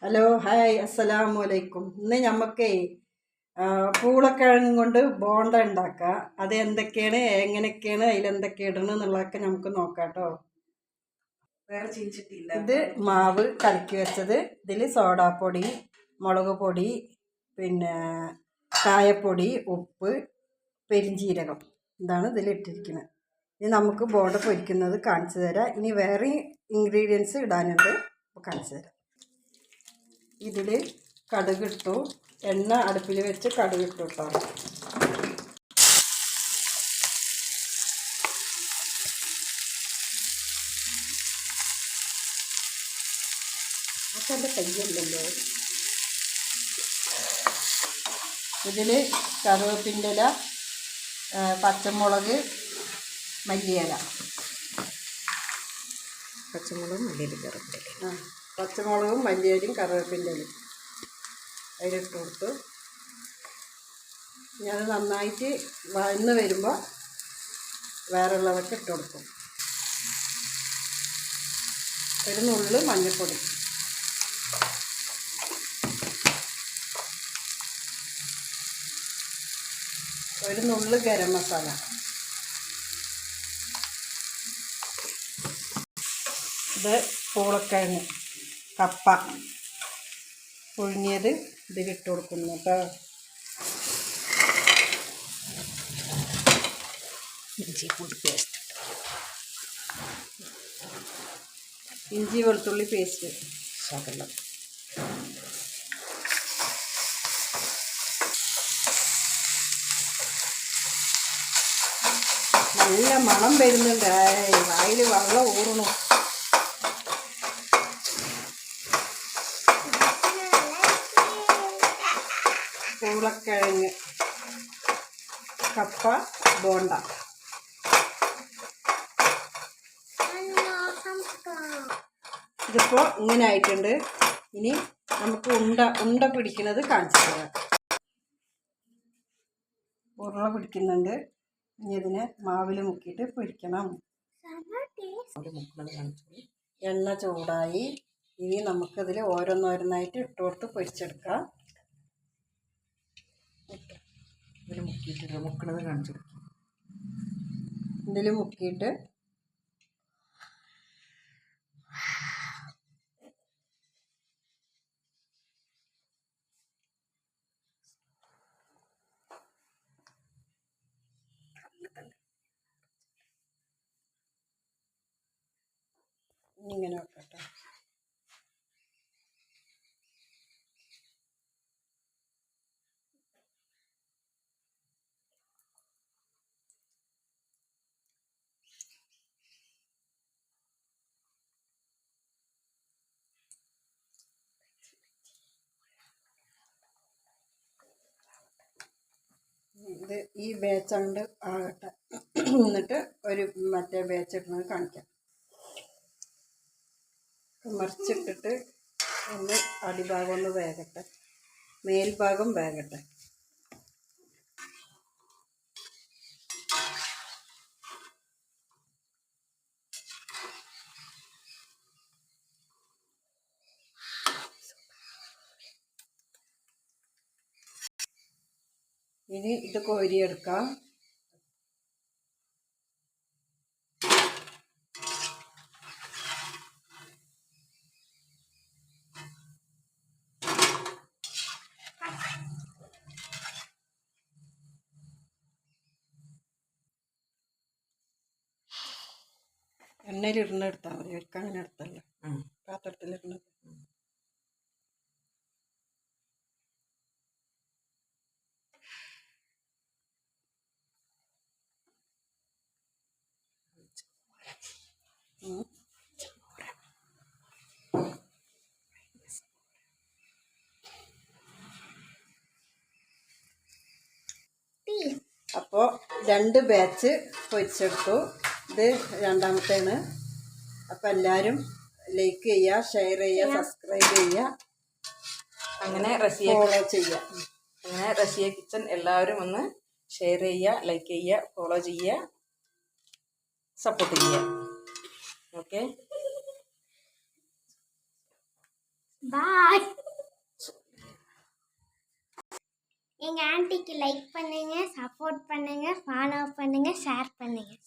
Hello hi അസ്സലാമു അലൈക്കും. ഇന്ന് നമുക്കേ പൂളക്കിഴങ്ങ് കൊണ്ട് ബോണ്ട ഉണ്ടാക്കാം. അത് എന്തൊക്കെയാണ്, എങ്ങനെയൊക്കെയാണ്, അതിലെന്തൊക്കെ ഇടണം എന്നുള്ളതൊക്കെ നമുക്ക് നോക്കാം കേട്ടോ. ഇത് മാവ് കലക്കി വെച്ചത്. ഇതിൽ സോഡാപ്പൊടി, മുളക് പൊടി, പിന്നെ കായപ്പൊടി, ഉപ്പ്, പെരിഞ്ചീരകം, ഇതാണ് ഇതിൽ ഇട്ടിരിക്കുന്നത്. ഇനി നമുക്ക് ബോണ്ട പൊരിക്കുന്നത് കാണിച്ചു തരാം. ഇനി വേറെ ഇൻഗ്രീഡിയൻസ് ഇടാനുണ്ട്, കാണിച്ചു തരാം. ഇതിൽ കടുകിട്ടു, എണ്ണ അടുപ്പിൽ വെച്ച് കടുകിട്ടു കേട്ടോ. അതെൻ്റെ കയ്യല്ലല്ലോ. ഇതിൽ കറിവേപ്പിൻ്റെ ഇല, പച്ചമുളക്, മല്ലിയില, പച്ചമുളകും മല്ലിയിലും കറിവേപ്പില, പച്ചമുളകും മല്ലിയിലും കറിവേപ്പിൻ്റെ ഇലയും അതിലിട്ട് കൊടുത്തു. ഞാൻ നന്നായിട്ട് വഴന്ന് വരുമ്പോൾ വേറെയുള്ളതൊക്കെ ഇട്ട് കൊടുക്കും. ഒരു നുള്ളു മഞ്ഞൾപ്പൊടി, ഒരു നുള്ളു ഗരം മസാല, ഇത് പൂളക്കിഴങ്ങ്, കപ്പ പുഴുങ്ങിയത് ഇതിലിട്ട് കൊടുക്കുന്നു കേട്ടോ. ഇഞ്ചി പൂണ്ടി പേസ്റ്റ്, ഇഞ്ചി വെളുത്തുള്ളി പേസ്റ്റ് ശകലം, നല്ല മണം വരുന്നുണ്ട്. വായിൽ വെള്ളം ഊറണു. പൂളക്കിഴങ്ങ് കപ്പ ബോണ്ട. ഇതിപ്പോൾ ഇങ്ങനെ ആയിട്ടുണ്ട്. ഇനി നമുക്ക് ഉണ്ട പിടിക്കുന്നത് കാണിച്ചു തരാം. ഉരുള പിടിക്കുന്നുണ്ട്. ഇനി ഇതിനെ മാവിൽ മുക്കിയിട്ട് പൊരിക്കണം. എണ്ണ ചൂടായി. ഇനി നമുക്കതിൽ ഓരോന്നോരോന്നായിട്ട് ഇട്ട് കൊടുത്ത് പൊരിച്ചെടുക്കാം. ഇതിൽ മുക്കിയിട്ട് മുക്കണത് കാണിച്ചു. ഇതിൽ മുക്കിയിട്ട് ഇങ്ങനെ വെക്കട്ടെ. ഇത് ഈ ബേച്ചണ്ട് ആകട്ടെ. എന്നിട്ട് ഒരു മറ്റേ ബേച്ചിടുന്നത് കാണിക്കാം. മറിച്ചിട്ടിട്ട് ഒന്ന് അടിഭാഗം ഒന്ന് വേകട്ടെ, മേൽഭാഗം വേകട്ടെ. ഇനി ഇത് കോരിയെടുക്കാം. എണ്ണയിലിടുന്ന എടുത്താൽ മതി. അവർക്ക് അങ്ങനെ എടുത്തല്ല, പാത്രത്തിലിടുന്നത്. അപ്പോൾ 2 ബാച്ച് പൊരിച്ചെടുത്തു. ഇത് രണ്ടാമത്തേണ്. അപ്പോൾ എല്ലാവരും ലൈക്ക് ചെയ്യുക, ഷെയർ ചെയ്യുക, സബ്സ്ക്രൈബ് ചെയ്യുക, അങ്ങനെ ഫോളോ ചെയ്യുക. അങ്ങനെ റസിയ കിച്ചൺ എല്ലാവരും ഒന്ന് ഷെയർ ചെയ്യുക, ലൈക്ക് ചെയ്യുക, ഫോളോ ചെയ്യുക, സപ്പോർട്ട് ചെയ്യുക. ഓക്കെ. பாய். எங்கள் ஆன்ட்டிக்கு லைக் பண்ணுங்கள், சப்போர்ட் பண்ணுங்கள், ஃபாலோ பண்ணுங்கள், ஷேர் பண்ணுங்கள்.